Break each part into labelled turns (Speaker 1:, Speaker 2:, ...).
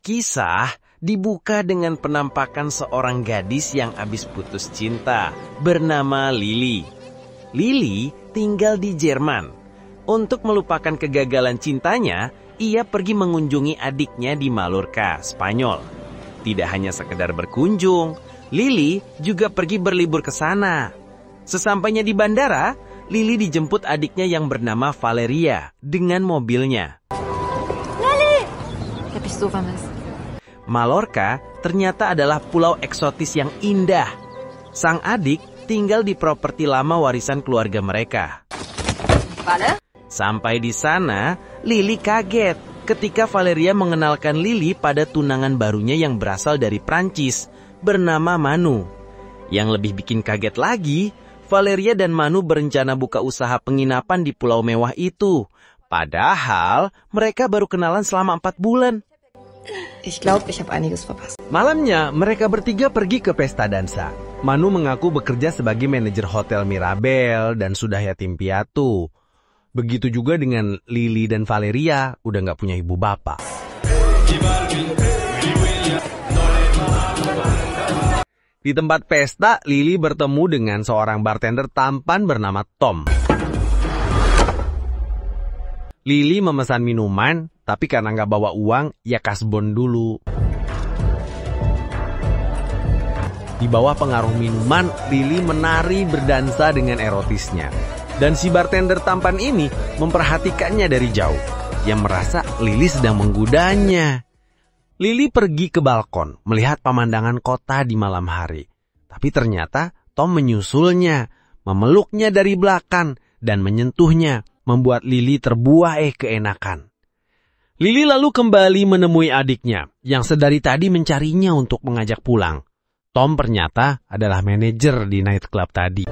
Speaker 1: Kisah dibuka dengan penampakan seorang gadis yang habis putus cinta bernama Lily. Lily tinggal di Jerman. Untuk melupakan kegagalan cintanya, ia pergi mengunjungi adiknya di Mallorca, Spanyol. Tidak hanya sekedar berkunjung, Lily juga pergi berlibur ke sana. Sesampainya di bandara, Lily dijemput adiknya yang bernama Valeria dengan mobilnya.
Speaker 2: Lily! Ich hab dich so vermisst.
Speaker 1: Mallorca ternyata adalah pulau eksotis yang indah. Sang adik tinggal di properti lama warisan keluarga mereka.
Speaker 2: Vale?
Speaker 1: Sampai di sana, Lily kaget ketika Valeria mengenalkan Lily pada tunangan barunya yang berasal dari Prancis, bernama Manu. Yang lebih bikin kaget lagi, Valeria dan Manu berencana buka usaha penginapan di pulau mewah itu. Padahal mereka baru kenalan selama 4 bulan.
Speaker 2: Ich glaube, ich habe einiges verpasst.
Speaker 3: Malamnya, mereka bertiga pergi ke pesta dansa. Manu mengaku bekerja sebagai manajer hotel Mirabel dan sudah yatim piatu. Begitu juga dengan Lily dan Valeria, udah nggak punya ibu bapak. Di tempat pesta, Lily bertemu dengan seorang bartender tampan bernama Tom. Lily memesan minuman, tapi karena nggak bawa uang, ya kasbon dulu. Di bawah pengaruh minuman, Lily menari berdansa dengan erotisnya. Dan si bartender tampan ini memperhatikannya dari jauh. Yang merasa Lily sedang menggodanya. Lily pergi ke balkon, melihat pemandangan kota di malam hari. Tapi ternyata Tom menyusulnya, memeluknya dari belakang, dan menyentuhnya, membuat Lily terbuai keenakan. Lily lalu kembali menemui adiknya, yang sedari tadi mencarinya untuk mengajak pulang. Tom ternyata adalah manajer di nightclub tadi.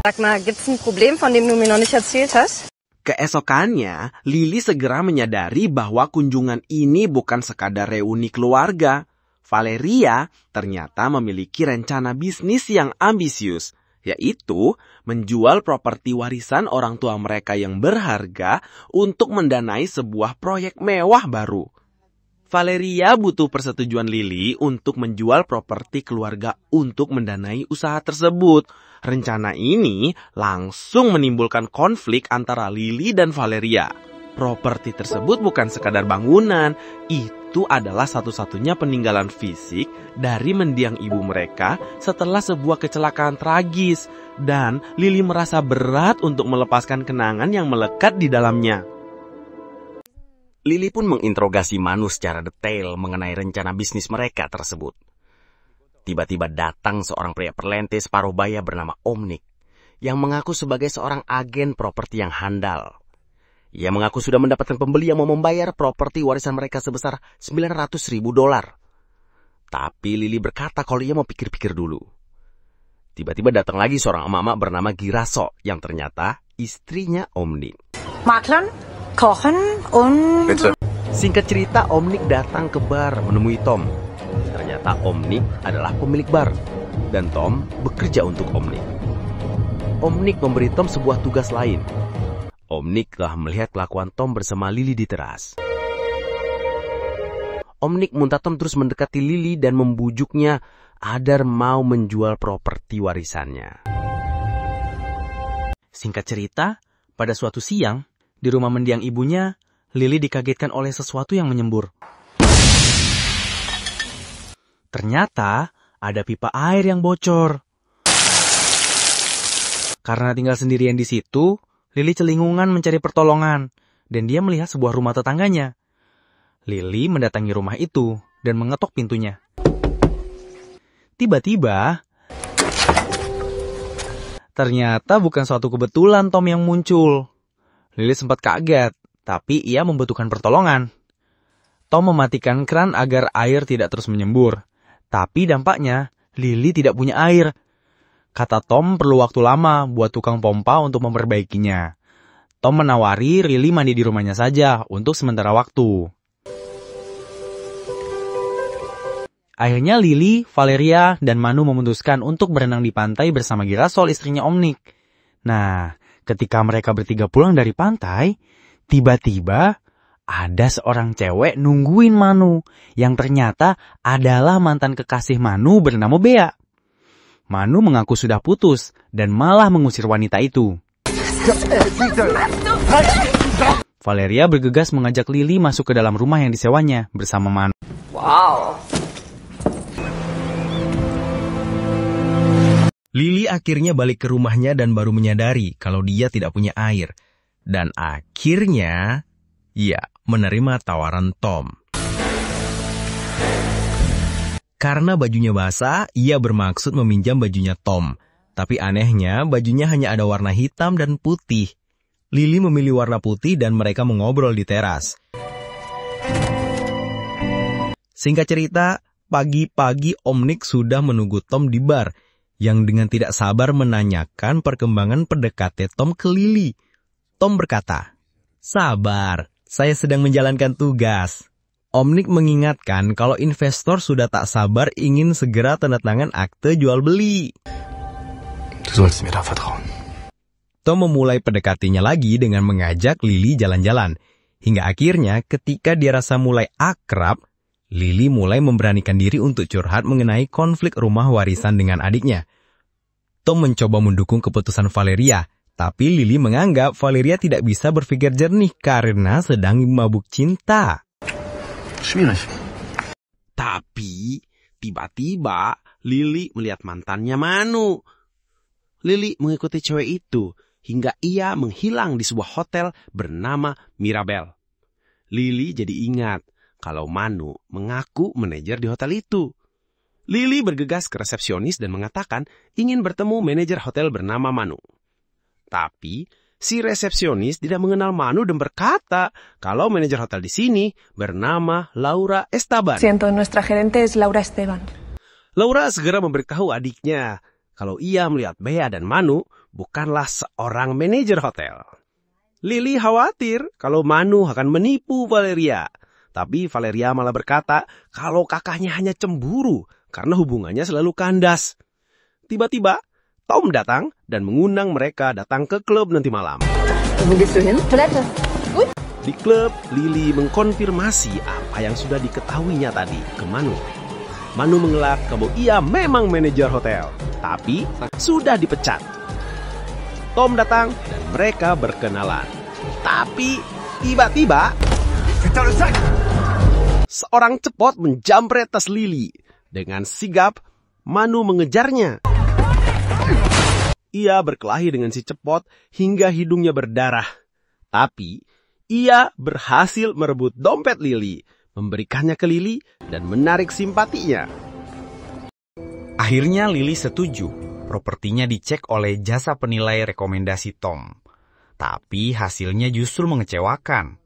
Speaker 2: Sag mal, gibt's ein Problem, von dem du mir noch nicht erzählt hast?
Speaker 1: Keesokannya, Lily segera menyadari bahwa kunjungan ini bukan sekadar reuni keluarga. Valeria ternyata memiliki rencana bisnis yang ambisius, yaitu menjual properti warisan orang tua mereka yang berharga untuk mendanai sebuah proyek mewah baru. Valeria butuh persetujuan Lily untuk menjual properti keluarga untuk mendanai usaha tersebut. Rencana ini langsung menimbulkan konflik antara Lily dan Valeria. Properti tersebut bukan sekadar bangunan, itu adalah satu-satunya peninggalan fisik dari mendiang ibu mereka setelah sebuah kecelakaan tragis. Dan Lily merasa berat untuk melepaskan kenangan yang melekat di dalamnya. Lily pun menginterogasi Manu secara detail mengenai rencana bisnis mereka tersebut. Tiba-tiba datang seorang pria perlente separuh baya bernama Omnik, yang mengaku sebagai seorang agen properti yang handal. Ia mengaku sudah mendapatkan pembeli yang mau membayar properti warisan mereka sebesar $900.000. Tapi Lily berkata kalau ia mau pikir-pikir dulu. Tiba-tiba datang lagi seorang emak-emak bernama Giraso, yang ternyata istrinya Omnik.
Speaker 2: Maklern, kochen, und...
Speaker 4: Bitte.
Speaker 1: Singkat cerita, Omnik datang ke bar menemui Tom. Ternyata Omnik adalah pemilik bar, dan Tom bekerja untuk Omnik. Omnik memberi Tom sebuah tugas lain. Omnik telah melihat kelakuan Tom bersama Lily di teras. Omnik minta Tom terus mendekati Lily dan membujuknya agar mau menjual properti warisannya. Singkat cerita, pada suatu siang, di rumah mendiang ibunya, Lily dikagetkan oleh sesuatu yang menyembur. Ternyata ada pipa air yang bocor. Karena tinggal sendirian di situ, Lily celingungan mencari pertolongan, dan dia melihat sebuah rumah tetangganya. Lily mendatangi rumah itu dan mengetok pintunya. Tiba-tiba, ternyata bukan suatu kebetulan Tom yang muncul. Lily sempat kaget, tapi ia membutuhkan pertolongan. Tom mematikan keran agar air tidak terus menyembur. Tapi dampaknya, Lily tidak punya air. Kata Tom perlu waktu lama buat tukang pompa untuk memperbaikinya. Tom menawari Lily mandi di rumahnya saja untuk sementara waktu. Akhirnya Lily, Valeria, dan Manu memutuskan untuk berenang di pantai bersama Girasol, istrinya Omnik. Nah, ketika mereka bertiga pulang dari pantai, tiba-tiba
Speaker 4: ada seorang cewek nungguin Manu, yang ternyata adalah mantan kekasih Manu bernama Bea. Manu mengaku sudah putus dan malah mengusir wanita itu. Valeria bergegas mengajak Lily masuk ke dalam rumah yang disewanya bersama Manu.
Speaker 2: Wow.
Speaker 3: Lily akhirnya balik ke rumahnya dan baru menyadari kalau dia tidak punya air. Dan akhirnya, menerima tawaran Tom. Karena bajunya basah, ia bermaksud meminjam bajunya Tom. Tapi anehnya, bajunya hanya ada warna hitam dan putih. Lily memilih warna putih dan mereka mengobrol di teras. Singkat cerita, pagi-pagi Om Nick sudah menunggu Tom di bar, yang dengan tidak sabar menanyakan perkembangan PDKT Tom ke Lily. Tom berkata, "Sabar, saya sedang menjalankan tugas." Om Nick mengingatkan kalau investor sudah tak sabar ingin segera tanda tangan akte jual beli. Tom memulai PDKT-nya lagi dengan mengajak Lily jalan-jalan. Hingga akhirnya ketika dia rasa mulai akrab, Lily mulai memberanikan diri untuk curhat mengenai konflik rumah warisan dengan adiknya. Tom mencoba mendukung keputusan Valeria, tapi Lily menganggap Valeria tidak bisa berpikir jernih karena sedang mabuk cinta.
Speaker 1: Tapi tiba-tiba Lily melihat mantannya Manu. Lily mengikuti cewek itu hingga ia menghilang di sebuah hotel bernama Mirabel. Lily jadi ingat kalau Manu mengaku manajer di hotel itu. Lily bergegas ke resepsionis dan mengatakan ingin bertemu manajer hotel bernama Manu. Tapi si resepsionis tidak mengenal Manu dan berkata kalau manajer hotel di sini bernama Laura Esteban.
Speaker 5: Siento, nuestra gerente es Laura Esteban.
Speaker 1: Laura segera memberitahu adiknya kalau ia melihat Bea dan Manu bukanlah seorang manajer hotel. Lily khawatir kalau Manu akan menipu Valeria. Tapi Valeria malah berkata kalau kakaknya hanya cemburu karena hubungannya selalu kandas. Tiba-tiba Tom datang dan mengundang mereka datang ke klub nanti malam. Di klub, Lily mengkonfirmasi apa yang sudah diketahuinya tadi ke Manu. Manu mengelak kalau ia memang manajer hotel, tapi sudah dipecat. Tom datang dan mereka berkenalan. Tapi tiba-tiba seorang cepot menjamret tas Lily. Dengan sigap, Manu mengejarnya. Ia berkelahi dengan si cepot hingga hidungnya berdarah. Tapi, ia berhasil merebut dompet Lily, memberikannya ke Lily, dan menarik simpatinya.
Speaker 4: Akhirnya Lily setuju. Propertinya dicek oleh jasa penilai rekomendasi Tom. Tapi hasilnya justru mengecewakan.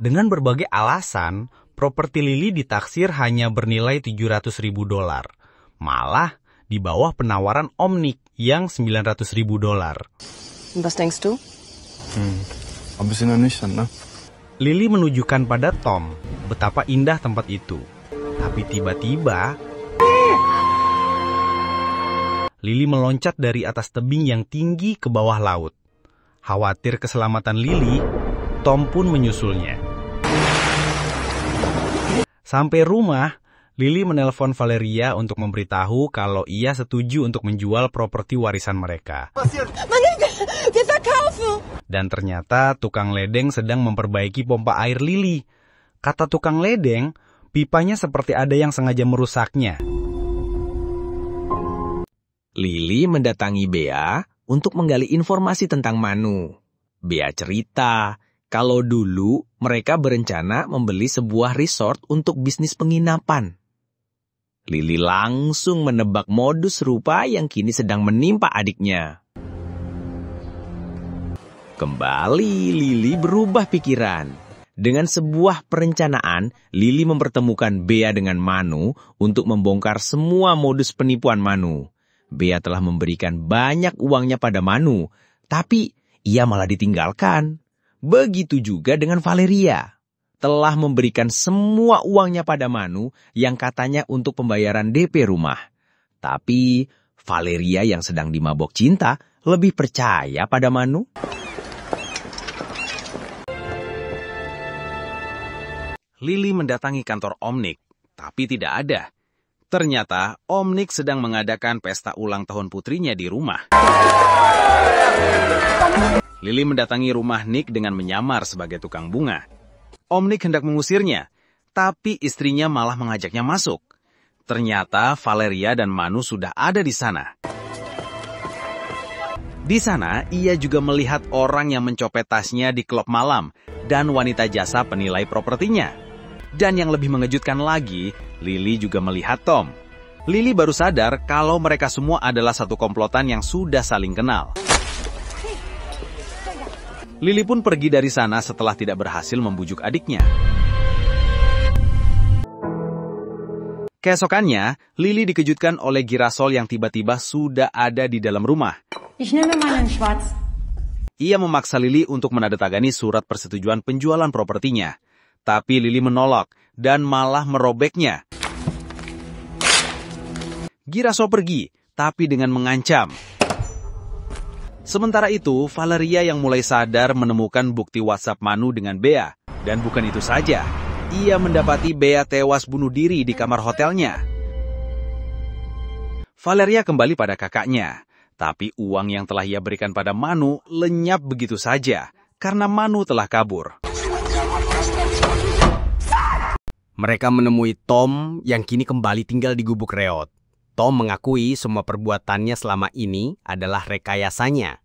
Speaker 4: Dengan berbagai alasan, properti Lily ditaksir hanya bernilai $700.000. Malah di bawah penawaran Om Nick yang $900.000.
Speaker 2: Was denkst du?
Speaker 6: Ein bisschen ernüchternd, ne?
Speaker 4: Lily menunjukkan pada Tom betapa indah tempat itu. Tapi tiba-tiba Lily meloncat dari atas tebing yang tinggi ke bawah laut. Khawatir keselamatan Lily, Tom pun menyusulnya. Sampai rumah, Lily menelpon Valeria untuk memberitahu kalau ia setuju untuk menjual properti warisan mereka. Dan ternyata tukang ledeng sedang memperbaiki pompa air Lily. Kata tukang ledeng, pipanya seperti ada yang sengaja merusaknya.
Speaker 3: Lily mendatangi Bea untuk menggali informasi tentang Manu. Bea cerita kalau dulu mereka berencana membeli sebuah resort untuk bisnis penginapan. Lily langsung menebak modus serupa yang kini sedang menimpa adiknya. Kembali Lily berubah pikiran. Dengan sebuah perencanaan, Lily mempertemukan Bea dengan Manu untuk membongkar semua modus penipuan Manu. Bea telah memberikan banyak uangnya pada Manu, tapi ia malah ditinggalkan. Begitu juga dengan Valeria. Telah memberikan semua uangnya pada Manu yang katanya untuk pembayaran DP rumah. Tapi Valeria yang sedang dimabok cinta lebih percaya pada Manu. Lily mendatangi kantor Om Nick, tapi tidak ada. Ternyata Om Nick sedang mengadakan pesta ulang tahun putrinya di rumah. Lily mendatangi rumah Nick dengan menyamar sebagai tukang bunga. Om Nick hendak mengusirnya, tapi istrinya malah mengajaknya masuk. Ternyata Valeria dan Manu sudah ada di sana. Di sana, ia juga melihat orang yang mencopet tasnya di klub malam dan wanita jasa penilai propertinya. Dan yang lebih mengejutkan lagi, Lily juga melihat Tom. Lily baru sadar kalau mereka semua adalah satu komplotan yang sudah saling kenal. Lily pun pergi dari sana setelah tidak berhasil membujuk adiknya. Keesokannya, Lily dikejutkan oleh Girasol yang tiba-tiba sudah ada di dalam rumah. Ia memaksa Lily untuk menandatangani surat persetujuan penjualan propertinya. Tapi Lily menolak dan malah merobeknya. Girasol pergi, tapi dengan mengancam. Sementara itu, Valeria yang mulai sadar menemukan bukti WhatsApp Manu dengan Bea. Dan bukan itu saja, ia mendapati Bea tewas bunuh diri di kamar hotelnya. Valeria kembali pada kakaknya, tapi uang yang telah ia berikan pada Manu lenyap begitu saja, karena Manu telah kabur.
Speaker 7: Mereka menemui Tom yang kini kembali tinggal di gubuk reot. Tom mengakui semua perbuatannya selama ini adalah rekayasanya.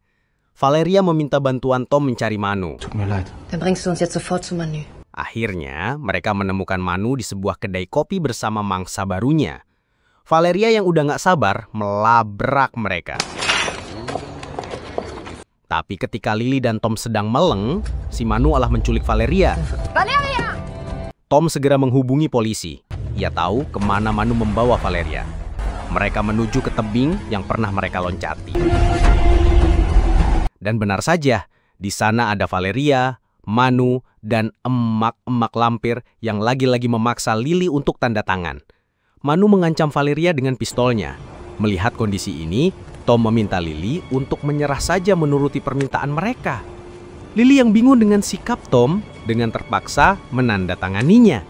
Speaker 7: Valeria meminta bantuan Tom mencari Manu.
Speaker 2: Dann bringst du uns jetzt sofort zu Manu.
Speaker 7: Akhirnya, mereka menemukan Manu di sebuah kedai kopi bersama mangsa barunya. Valeria yang udah gak sabar melabrak mereka. Tapi ketika Lily dan Tom sedang meleng, si Manu malah menculik Valeria.
Speaker 5: ¡Valeria!
Speaker 7: Tom segera menghubungi polisi. Ia tahu kemana Manu membawa Valeria. Mereka menuju ke tebing yang pernah mereka loncati. Dan benar saja, di sana ada Valeria, Manu, dan emak-emak lampir yang lagi-lagi memaksa Lily untuk tanda tangan. Manu mengancam Valeria dengan pistolnya. Melihat kondisi ini, Tom meminta Lily untuk menyerah saja menuruti permintaan mereka. Lily yang bingung dengan sikap Tom dengan terpaksa menandatanganinya.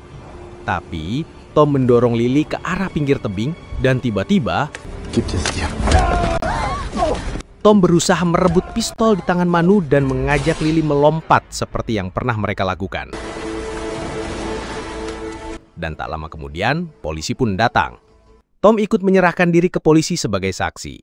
Speaker 7: Tapi Tom mendorong Lily ke arah pinggir tebing dan tiba-tiba Tom berusaha merebut pistol di tangan Manu dan mengajak Lily melompat seperti yang pernah mereka lakukan. Dan tak lama kemudian, polisi pun datang. Tom ikut menyerahkan diri ke polisi sebagai saksi.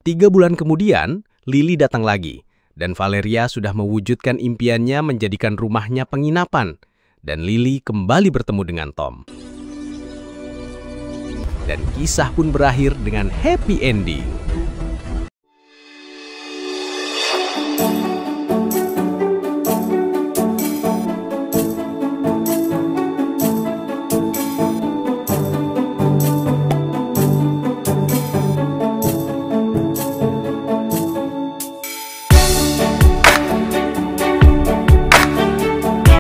Speaker 7: 3 bulan kemudian, Lily datang lagi, dan Valeria sudah mewujudkan impiannya menjadikan rumahnya penginapan, dan Lily kembali bertemu dengan Tom. Dan kisah pun berakhir dengan happy ending.